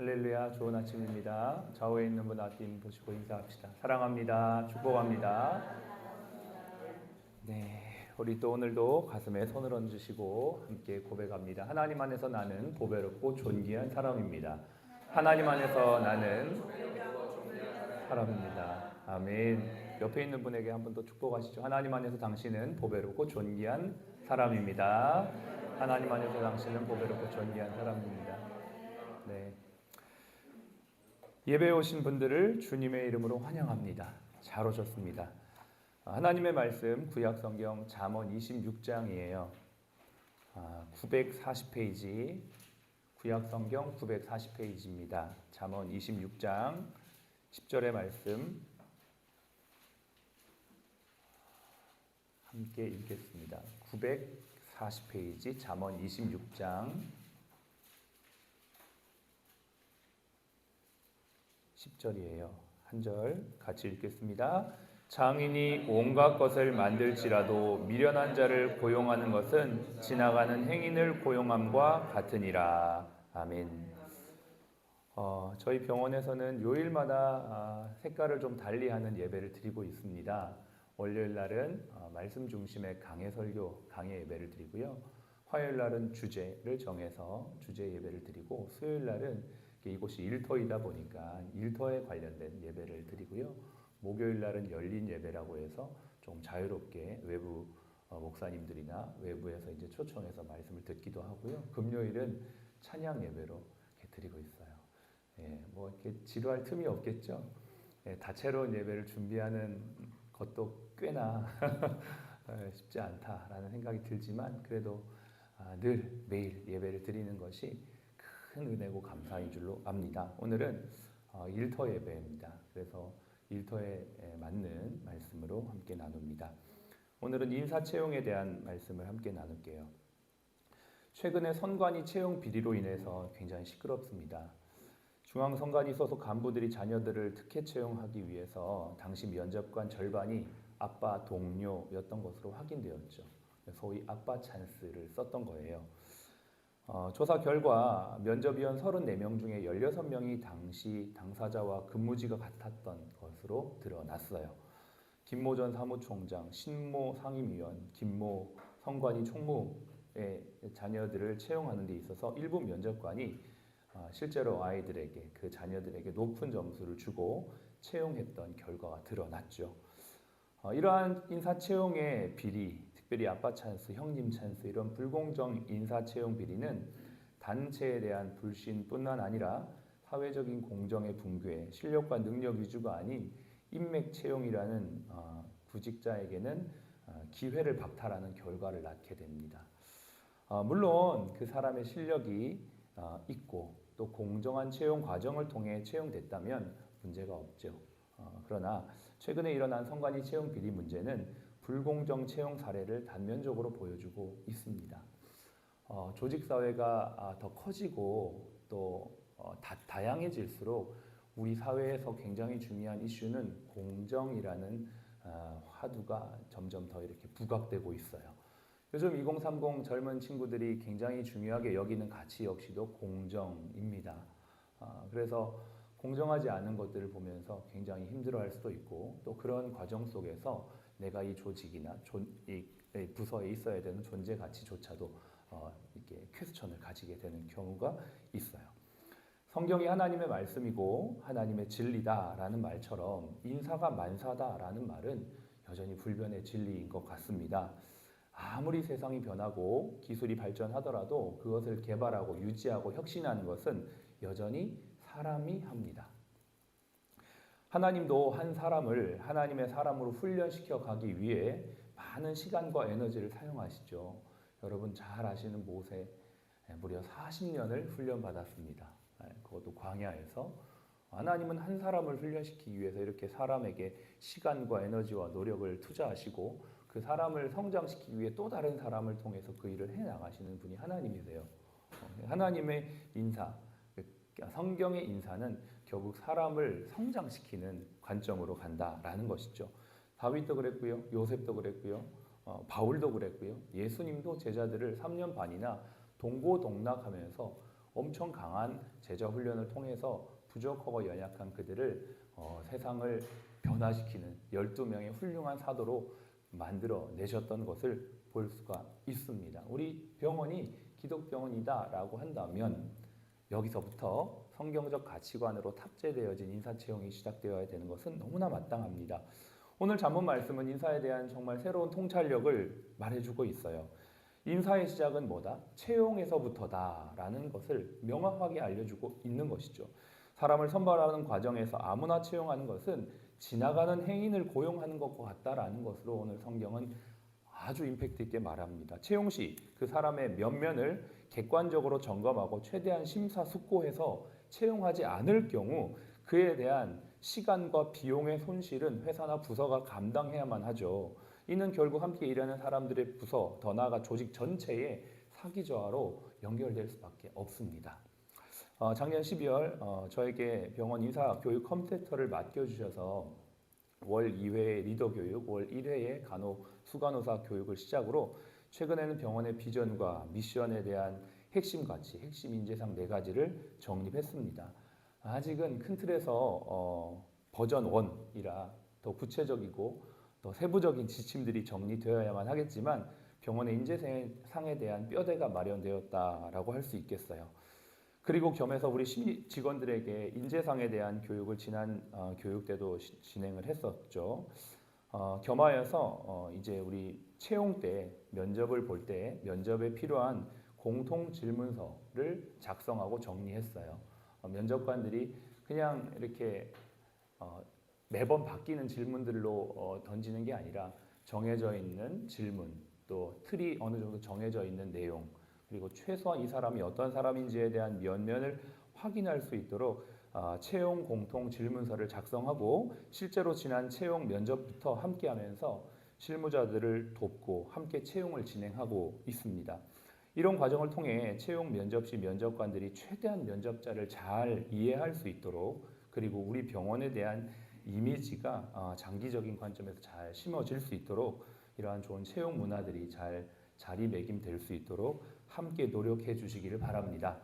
할렐루야, 좋은 아침입니다. 좌우에 있는 분 앞뒤 보시고 인사합시다. 사랑합니다. 축복합니다. 네, 우리 또 오늘도 가슴에 손을 얹으시고 함께 고백합니다. 하나님 안에서 나는 보배롭고 존귀한 사람입니다. 하나님 안에서 나는 사람입니다. 아멘. 옆에 있는 분에게 한 번 더 축복하시죠. 하나님 안에서 당신은 보배롭고 존귀한 사람입니다. 하나님 안에서 당신은 보배롭고 존귀한 사람입니다. 네. 예배에 오신 분들을 주님의 이름으로 환영합니다. 잘 오셨습니다. 하나님의 말씀 구약성경 잠언 26장이에요. 940페이지 구약성경 940페이지입니다. 잠언 26장 10절의 말씀 함께 읽겠습니다. 940페이지 잠언 26장 10절이에요. 한 절 같이 읽겠습니다. 장인이 온갖 것을 만들지라도 미련한 자를 고용하는 것은 지나가는 행인을 고용함과 같으니라. 아멘. 저희 병원에서는 요일마다 색깔을 좀 달리하는 예배를 드리고 있습니다. 월요일 날은 말씀 중심의 강해 설교, 강해 예배를 드리고요. 화요일 날은 주제를 정해서 주제 예배를 드리고, 수요일 날은 이곳이 일터이다 보니까 일터에 관련된 예배를 드리고요. 목요일 날은 열린 예배라고 해서 좀 자유롭게 외부 목사님들이나 외부에서 이제 초청해서 말씀을 듣기도 하고요. 금요일은 찬양 예배로 이렇게 드리고 있어요. 뭐 이렇게 지루할 틈이 없겠죠. 다채로운 예배를 준비하는 것도 꽤나 쉽지 않다라는 생각이 들지만 그래도 늘 매일 예배를 드리는 것이 큰 은혜고 감사인 줄로 압니다. 오늘은 일터 예배입니다. 그래서 일터에 맞는 말씀으로 함께 나눕니다. 오늘은 인사 채용에 대한 말씀을 함께 나눌게요. 최근에 선관위 채용 비리로 인해서 굉장히 시끄럽습니다. 중앙선관위 소속 간부들이 자녀들을 특혜 채용하기 위해서 당시 면접관 절반이 아빠 동료였던 것으로 확인되었죠. 소위 아빠 찬스를 썼던 거예요. 조사 결과 면접위원 34명 중에 16명이 당시 당사자와 근무지가 같았던 것으로 드러났어요. 김모 전 사무총장, 신모 상임위원, 김모 선관위 총무의 자녀들을 채용하는 데 있어서 일부 면접관이 실제로 아이들에게, 그 자녀들에게 높은 점수를 주고 채용했던 결과가 드러났죠. 이러한 인사 채용의 비리, 특별히 아빠 찬스, 형님 찬스 이런 불공정 인사 채용 비리는 단체에 대한 불신뿐만 아니라 사회적인 공정의 붕괴, 실력과 능력 위주가 아닌 인맥 채용이라는 구직자에게는 기회를 박탈하는 결과를 낳게 됩니다. 물론 그 사람의 실력이 있고 또 공정한 채용 과정을 통해 채용됐다면 문제가 없죠. 그러나 최근에 일어난 선관위 채용 비리 문제는 불공정 채용 사례를 단면적으로 보여주고 있습니다. 조직 사회가 더 커지고 또 다양해질수록 우리 사회에서 굉장히 중요한 이슈는 공정이라는 화두가 점점 더 이렇게 부각되고 있어요. 요즘 2030 젊은 친구들이 굉장히 중요하게 여기는 가치 역시도 공정입니다. 그래서 공정하지 않은 것들을 보면서 굉장히 힘들어할 수도 있고 또 그런 과정 속에서 내가 이 조직이나 이 부서에 있어야 되는 존재 가치조차도 이렇게 퀘스천을 가지게 되는 경우가 있어요. 성경이 하나님의 말씀이고 하나님의 진리다라는 말처럼 인사가 만사다라는 말은 여전히 불변의 진리인 것 같습니다. 아무리 세상이 변하고 기술이 발전하더라도 그것을 개발하고 유지하고 혁신하는 것은 여전히 사람이 합니다. 하나님도 한 사람을 하나님의 사람으로 훈련시켜 가기 위해 많은 시간과 에너지를 사용하시죠. 여러분 잘 아시는 모세 무려 40년을 훈련받았습니다. 그것도 광야에서. 하나님은 한 사람을 훈련시키기 위해서 이렇게 사람에게 시간과 에너지와 노력을 투자하시고 그 사람을 성장시키기 위해 또 다른 사람을 통해서 그 일을 해나가시는 분이 하나님이세요. 하나님의 인사, 성경의 인사는 결국 사람을 성장시키는 관점으로 간다라는 것이죠. 다윗도 그랬고요. 요셉도 그랬고요. 바울도 그랬고요. 예수님도 제자들을 3년 반이나 동고동락하면서 엄청 강한 제자 훈련을 통해서 부족하고 연약한 그들을 세상을 변화시키는 12명의 훌륭한 사도로 만들어 내셨던 것을 볼 수가 있습니다. 우리 병원이 기독병원이다라고 한다면 여기서부터 성경적 가치관으로 탑재되어진 인사채용이 시작되어야 되는 것은 너무나 마땅합니다. 오늘 잠언 말씀은 인사에 대한 정말 새로운 통찰력을 말해주고 있어요. 인사의 시작은 뭐다? 채용에서부터다라는 것을 명확하게 알려주고 있는 것이죠. 사람을 선발하는 과정에서 아무나 채용하는 것은 지나가는 행인을 고용하는 것과 같다라는 것으로 오늘 성경은 아주 임팩트 있게 말합니다. 채용 시 그 사람의 면면을 객관적으로 점검하고 최대한 심사숙고해서 채용하지 않을 경우 그에 대한 시간과 비용의 손실은 회사나 부서가 감당해야만 하죠. 이는 결국 함께 일하는 사람들의 부서, 더 나아가 조직 전체의 사기 저하로 연결될 수밖에 없습니다. 작년 12월 저에게 병원 인사 교육 컴센터를 맡겨주셔서 월 2회의 리더 교육, 월 1회의 간호, 수간호사 교육을 시작으로 최근에는 병원의 비전과 미션에 대한 핵심 가치, 핵심 인재상 4가지를 정립했습니다. 아직은 큰 틀에서 버전 1이라 더 구체적이고 더 세부적인 지침들이 정리되어야만 하겠지만 병원의 인재상에 대한 뼈대가 마련되었다라고 할 수 있겠어요. 그리고 겸해서 우리 직원들에게 인재상에 대한 교육을 지난 교육 때도 진행을 했었죠. 겸하여서 이제 우리 채용 때 면접을 볼 때 면접에 필요한 공통 질문서를 작성하고 정리했어요. 면접관들이 그냥 이렇게 매번 바뀌는 질문들로 던지는 게 아니라 정해져 있는 질문, 또 틀이 어느 정도 정해져 있는 내용, 그리고 최소한 이 사람이 어떤 사람인지에 대한 면면을 확인할 수 있도록 채용 공통 질문서를 작성하고 실제로 지난 채용 면접부터 함께하면서 실무자들을 돕고 함께 채용을 진행하고 있습니다. 이런 과정을 통해 채용 면접 시 면접관들이 최대한 면접자를 잘 이해할 수 있도록, 그리고 우리 병원에 대한 이미지가 장기적인 관점에서 잘 심어질 수 있도록 이러한 좋은 채용 문화들이 잘 자리매김될 수 있도록 함께 노력해 주시기를 바랍니다.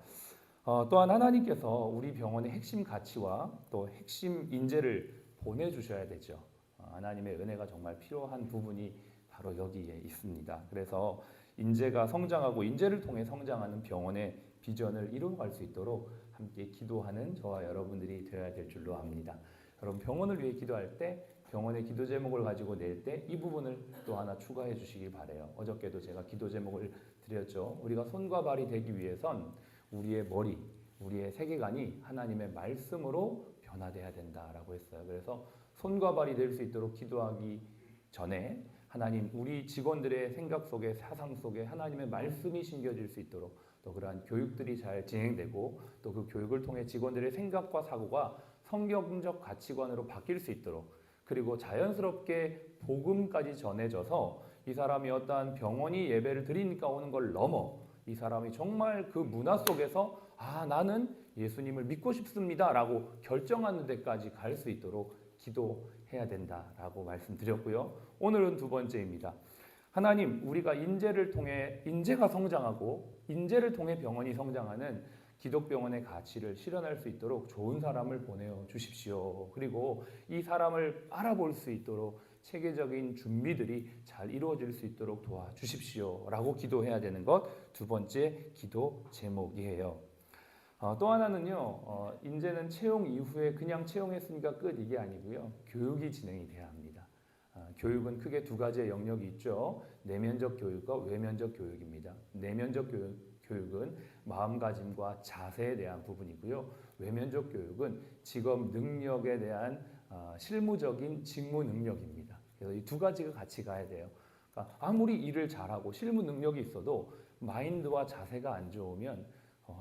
또한 하나님께서 우리 병원의 핵심 가치와 또 핵심 인재를 보내주셔야 되죠. 하나님의 은혜가 정말 필요한 부분이 바로 여기에 있습니다. 그래서 인재가 성장하고 인재를 통해 성장하는 병원의 비전을 이루어갈 수 있도록 함께 기도하는 저와 여러분들이 되어야 될 줄로 압니다. 여러분, 병원을 위해 기도할 때 병원의 기도 제목을 가지고 낼 때 이 부분을 또 하나 추가해 주시길 바라요. 어저께도 제가 기도 제목을 드렸죠. 우리가 손과 발이 되기 위해선 우리의 머리, 우리의 세계관이 하나님의 말씀으로 변화돼야 된다라고 했어요. 그래서 손과 발이 될 수 있도록 기도하기 전에 하나님, 우리 직원들의 생각 속에, 사상 속에 하나님의 말씀이 심겨질 수 있도록, 또 그러한 교육들이 잘 진행되고 또 그 교육을 통해 직원들의 생각과 사고가 성경적 가치관으로 바뀔 수 있도록, 그리고 자연스럽게 복음까지 전해져서 이 사람이 어떠한 병원이 예배를 드리니까 오는 걸 넘어 이 사람이 정말 그 문화 속에서 나는 예수님을 믿고 싶습니다 라고 결정하는 데까지 갈 수 있도록 기도해야 된다라고 말씀드렸고요. 오늘은 두 번째입니다. 하나님, 우리가 인재를 통해 인재가 성장하고 인재를 통해 병원이 성장하는 기독병원의 가치를 실현할 수 있도록 좋은 사람을 보내어 주십시오. 그리고 이 사람을 알아볼 수 있도록 체계적인 준비들이 잘 이루어질 수 있도록 도와주십시오 라고 기도해야 되는 것, 두 번째 기도 제목이에요. 또 하나는요, 인재는 채용 이후에 그냥 채용했으니까 끝, 이게 아니고요, 교육이 진행이 돼야 합니다. 교육은 크게 두 가지의 영역이 있죠. 내면적 교육과 외면적 교육입니다. 내면적 교육은 마음가짐과 자세에 대한 부분이고요. 외면적 교육은 직업 능력에 대한 실무적인 직무 능력입니다. 그래서 이 두 가지가 같이 가야 돼요. 그러니까 아무리 일을 잘하고 실무 능력이 있어도 마인드와 자세가 안 좋으면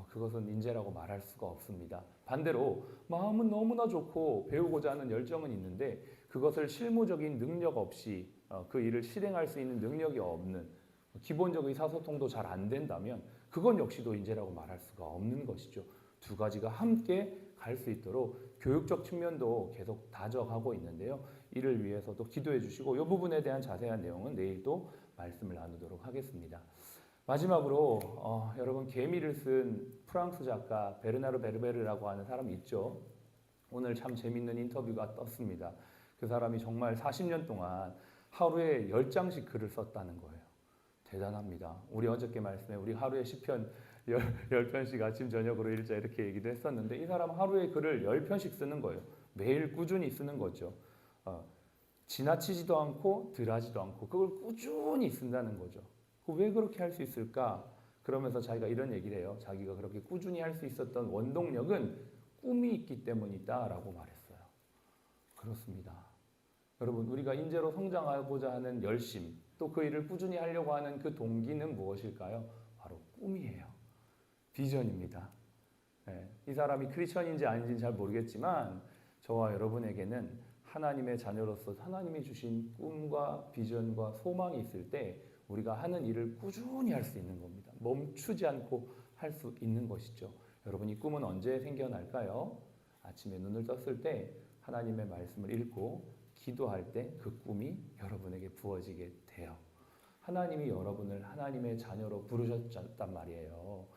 그것은 인재라고 말할 수가 없습니다. 반대로 마음은 너무나 좋고 배우고자 하는 열정은 있는데 그것을 실무적인 능력 없이 그 일을 실행할 수 있는 능력이 없는, 기본적 의사소통도 잘 안 된다면 그건 역시도 인재라고 말할 수가 없는 것이죠. 두 가지가 함께 갈 수 있도록 교육적 측면도 계속 다져가고 있는데요. 이를 위해서도 기도해 주시고 이 부분에 대한 자세한 내용은 내일 또 말씀을 나누도록 하겠습니다. 마지막으로 여러분 개미를 쓴 프랑스 작가 베르나르 베르베르라고 하는 사람이 있죠. 오늘 참 재밌는 인터뷰가 떴습니다. 그 사람이 정말 40년 동안 하루에 10장씩 글을 썼다는 거예요. 대단합니다. 우리 어저께 말씀에 우리 하루에 시편 10편씩 아침 저녁으로 읽자 이렇게 얘기도 했었는데 이 사람 하루에 글을 10편씩 쓰는 거예요. 매일 꾸준히 쓰는 거죠. 지나치지도 않고 덜하지도 않고 그걸 꾸준히 쓴다는 거죠. 왜 그렇게 할 수 있을까? 그러면서 자기가 이런 얘기를 해요. 자기가 그렇게 꾸준히 할 수 있었던 원동력은 꿈이 있기 때문이다라고 말했어요. 그렇습니다. 여러분, 우리가 인재로 성장하고자 하는 열심, 또 그 일을 꾸준히 하려고 하는 그 동기는 무엇일까요? 바로 꿈이에요. 비전입니다. 네, 이 사람이 크리스천인지 아닌지는 잘 모르겠지만 저와 여러분에게는 하나님의 자녀로서 하나님이 주신 꿈과 비전과 소망이 있을 때 우리가 하는 일을 꾸준히 할 수 있는 겁니다. 멈추지 않고 할 수 있는 것이죠. 여러분, 이 꿈은 언제 생겨날까요? 아침에 눈을 떴을 때 하나님의 말씀을 읽고 기도할 때 그 꿈이 여러분에게 부어지게 돼요. 하나님이 여러분을 하나님의 자녀로 부르셨단 말이에요.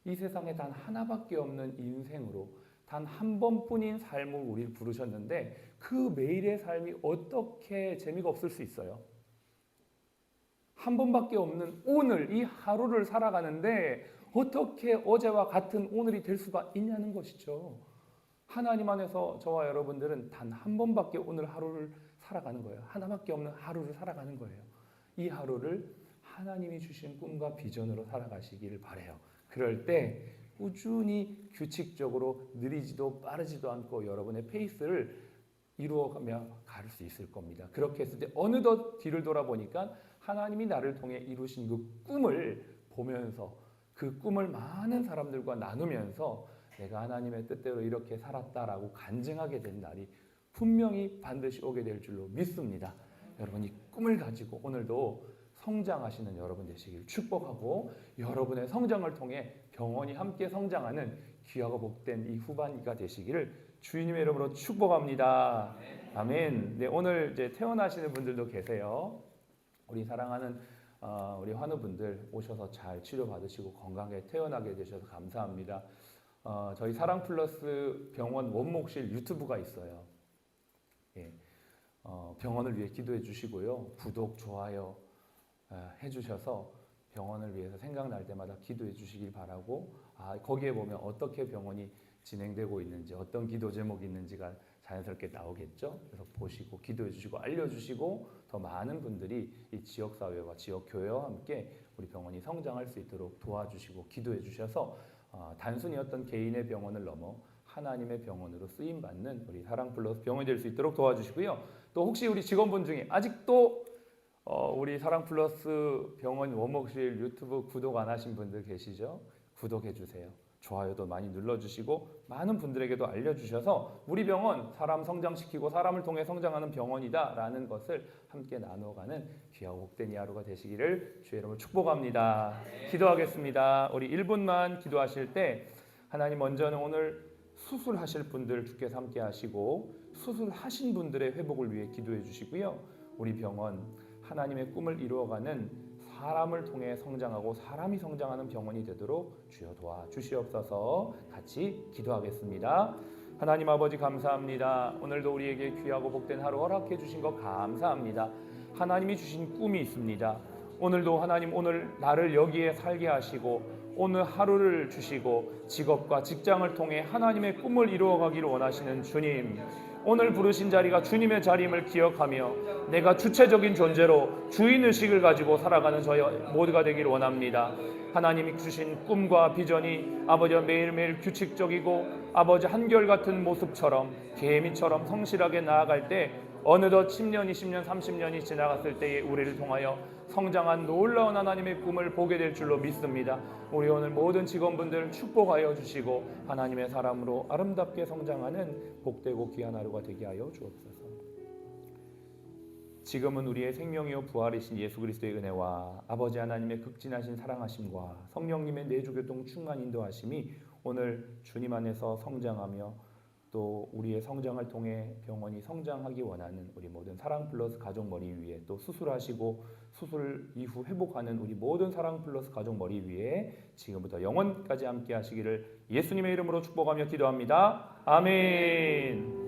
이 세상에 단 하나밖에 없는 인생으로 단 한 번뿐인 삶을 우리를 부르셨는데 그 매일의 삶이 어떻게 재미가 없을 수 있어요? 한 번밖에 없는 오늘 이 하루를 살아가는데 어떻게 어제와 같은 오늘이 될 수가 있냐는 것이죠. 하나님 안에서 저와 여러분들은 단 한 번밖에 오늘 하루를 살아가는 거예요. 하나밖에 없는 하루를 살아가는 거예요. 이 하루를 하나님이 주신 꿈과 비전으로 살아가시기를 바라요. 그럴 때 꾸준히 규칙적으로 느리지도 빠르지도 않고 여러분의 페이스를 이루어가며 갈 수 있을 겁니다. 그렇게 했을 때 어느덧 뒤를 돌아보니까 하나님이 나를 통해 이루신 그 꿈을 보면서 그 꿈을 많은 사람들과 나누면서 내가 하나님의 뜻대로 이렇게 살았다라고 간증하게 된 날이 분명히 반드시 오게 될 줄로 믿습니다. 여러분, 이 꿈을 가지고 오늘도 성장하시는 여러분 되시길 축복하고 여러분의 성장을 통해 병원이 함께 성장하는 귀하고 복된 이 후반기가 되시기를 주님의 이름으로 축복합니다. 아멘. 네, 오늘 이제 퇴원하시는 분들도 계세요. 우리 사랑하는 우리 환우분들 오셔서 잘 치료받으시고 건강하게 퇴원하게 되셔서 감사합니다. 저희 사랑플러스 병원 원목실 유튜브가 있어요. 예, 병원을 위해 기도해 주시고요. 구독, 좋아요 해주셔서 병원을 위해서 생각날 때마다 기도해 주시길 바라고 거기에 보면 어떻게 병원이 진행되고 있는지 어떤 기도 제목이 있는지가 자연스럽게 나오겠죠. 그래서 보시고 기도해 주시고 알려주시고 더 많은 분들이 이 지역사회와 지역교회와 함께 우리 병원이 성장할 수 있도록 도와주시고 기도해 주셔서 단순히 어떤 개인의 병원을 넘어 하나님의 병원으로 쓰임받는 우리 사랑플러스 병원이 될 수 있도록 도와주시고요. 또 혹시 우리 직원분 중에 아직도 우리 사랑플러스 병원 원목실 유튜브 구독 안 하신 분들 계시죠? 구독해 주세요. 좋아요도 많이 눌러주시고 많은 분들에게도 알려주셔서 우리 병원 사람 성장시키고 사람을 통해 성장하는 병원이다 라는 것을 함께 나눠가는 귀하고 복된 이 하루가 되시기를 주의 이름으로 축복합니다. 기도하겠습니다. 우리 1분만 기도하실 때 하나님, 먼저는 오늘 수술하실 분들 주께서 함께 하시고 수술하신 분들의 회복을 위해 기도해 주시고요. 우리 병원 하나님의 꿈을 이루어가는 사람을 통해 성장하고 사람이 성장하는 병원이 되도록 주여 도와주시옵소서. 같이 기도하겠습니다. 하나님 아버지 감사합니다. 오늘도 우리에게 귀하고 복된 하루 허락해 주신 것 감사합니다. 하나님이 주신 꿈이 있습니다. 오늘도 하나님 오늘 나를 여기에 살게 하시고 오늘 하루를 주시고 직업과 직장을 통해 하나님의 꿈을 이루어가기를 원하시는 주님, 오늘 부르신 자리가 주님의 자리임을 기억하며 내가 주체적인 존재로 주인의식을 가지고 살아가는 저희 모두가 되기를 원합니다. 하나님이 주신 꿈과 비전이 아버지와 매일매일 규칙적이고 아버지 한결같은 모습처럼 개미처럼 성실하게 나아갈 때 어느덧 10년, 20년, 30년이 지나갔을 때에 우리를 통하여 성장한 놀라운 하나님의 꿈을 보게 될 줄로 믿습니다. 우리 오늘 모든 직원분들 축복하여 주시고 하나님의 사람으로 아름답게 성장하는 복되고 귀한 하루가 되게 하여 주옵소서. 지금은 우리의 생명이요 부활이신 예수 그리스도의 은혜와 아버지 하나님의 극진하신 사랑하심과 성령님의 내주교통 충만 인도하심이 오늘 주님 안에서 성장하며 또 우리의 성장을 통해 병원이 성장하기 원하는 우리 모든 사랑 플러스 가족 머리 위에, 또 수술하시고 수술 이후 회복하는 우리 모든 사랑 플러스 가족 머리 위에 지금부터 영원까지 함께 하시기를 예수님의 이름으로 축복하며 기도합니다. 아멘.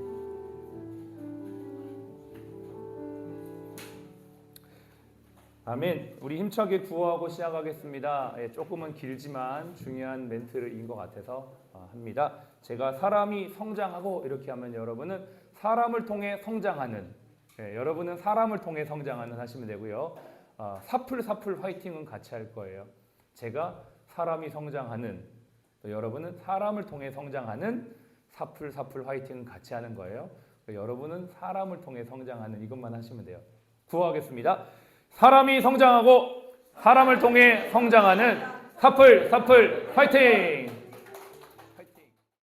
아멘. 우리 힘차게 구호하고 시작하겠습니다. 조금은 길지만 중요한 멘트인 것 같아서 합니다. 제가 사람이 성장하고 이렇게 하면 여러분은 사람을 통해 성장하는, 여러분은 사람을 통해 성장하는 하시면 되고요. 사풀 화이팅은 같이 할 거예요. 제가 사람이 성장하는, 또 여러분은 사람을 통해 성장하는 사풀 화이팅은 같이 하는 거예요. 여러분은 사람을 통해 성장하는 이것만 하시면 돼요. 구호하겠습니다. 사람이 성장하고 사람을 통해 성장하는 사풀 화이팅!